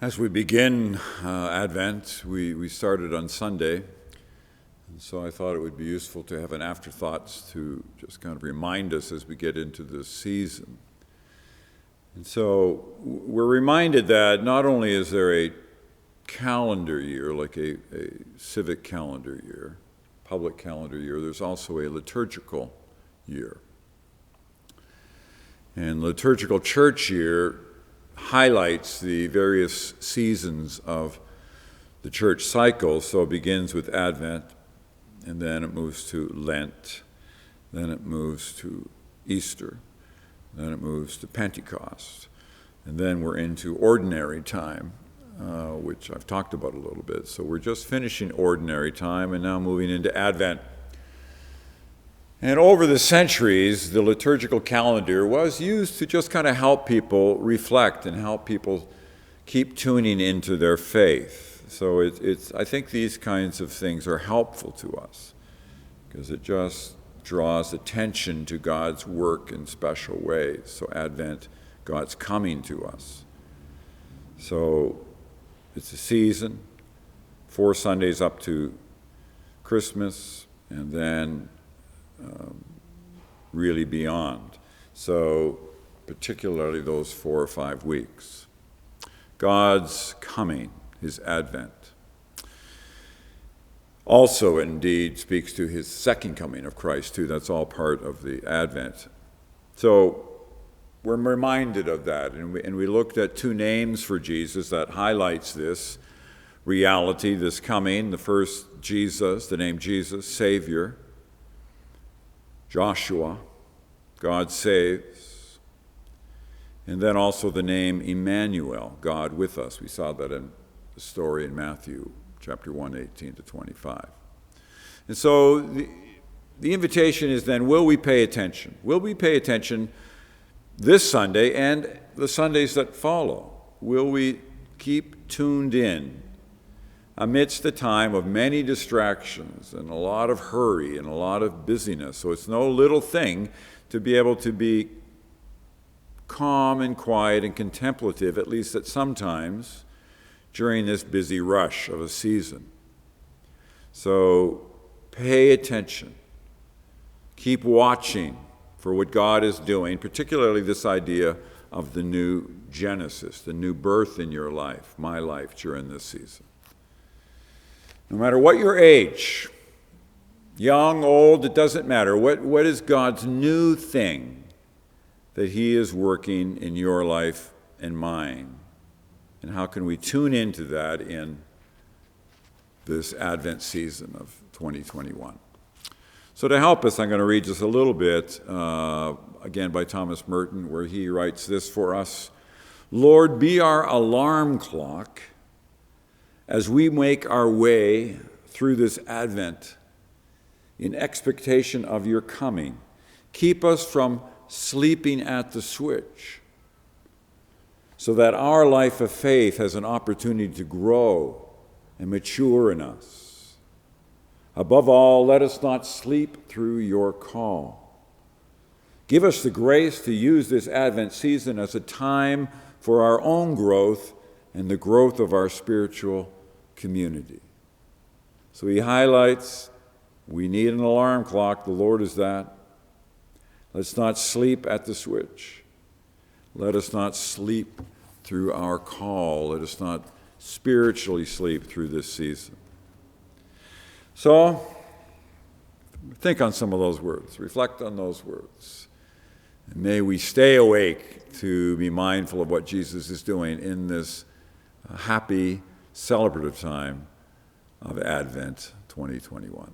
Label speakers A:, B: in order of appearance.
A: As we begin Advent, we started on Sunday, and so I thought it would be useful to have an afterthoughts to just kind of remind us as we get into this season. And so we're reminded that not only is there a calendar year, like a civic calendar year, public calendar year, there's also a liturgical year. And liturgical church year highlights the various seasons of the church cycle. So it begins with Advent, and then it moves to Lent, then it moves to Easter, then it moves to Pentecost, and then we're into ordinary time, which I've talked about a little bit. So we're just finishing ordinary time and now moving into Advent. And over the centuries, the liturgical calendar was used to just kind of help people reflect and help people keep tuning into their faith. So I think these kinds of things are helpful to us because it just draws attention to God's work in special ways. So Advent, God's coming to us. So it's a season, 4 Sundays up to Christmas, and then really beyond. So particularly those 4 or 5 weeks. God's coming, his advent. Also, indeed, speaks to his second coming of Christ, too. That's all part of the Advent. So we're reminded of that, and we looked at 2 names for Jesus that highlights this reality, this coming. The first, Jesus, the name Jesus, Savior. Joshua, God saves. And then also the name Emmanuel, God with us. We saw that in the story in Matthew chapter 1, 18 to 25. And so the invitation is then, will we pay attention? Will we pay attention this Sunday and the Sundays that follow? Will we keep tuned in amidst the time of many distractions and a lot of hurry and a lot of busyness? So it's no little thing to be able to be calm and quiet and contemplative, at least at some times, during this busy rush of a season. So pay attention. Keep watching for what God is doing, particularly this idea of the new Genesis, the new birth in your life, my life, during this season. No matter what your age, young, old, it doesn't matter. What is God's new thing that he is working in your life and mine? And how can we tune into that in this Advent season of 2021? So to help us, I'm going to read just a little bit, again by Thomas Merton, where he writes this for us. Lord, be our alarm clock as we make our way through this Advent in expectation of your coming. Keep us from sleeping at the switch so that our life of faith has an opportunity to grow and mature in us. Above all, let us not sleep through your call. Give us the grace to use this Advent season as a time for our own growth and the growth of our spiritual community. So he highlights, we need an alarm clock. The Lord is that. Let's not sleep at the switch. Let us not sleep through our call. Let us not spiritually sleep through this season. So, think on some of those words. Reflect on those words. And may we stay awake to be mindful of what Jesus is doing in this happy, celebrative time of Advent 2021.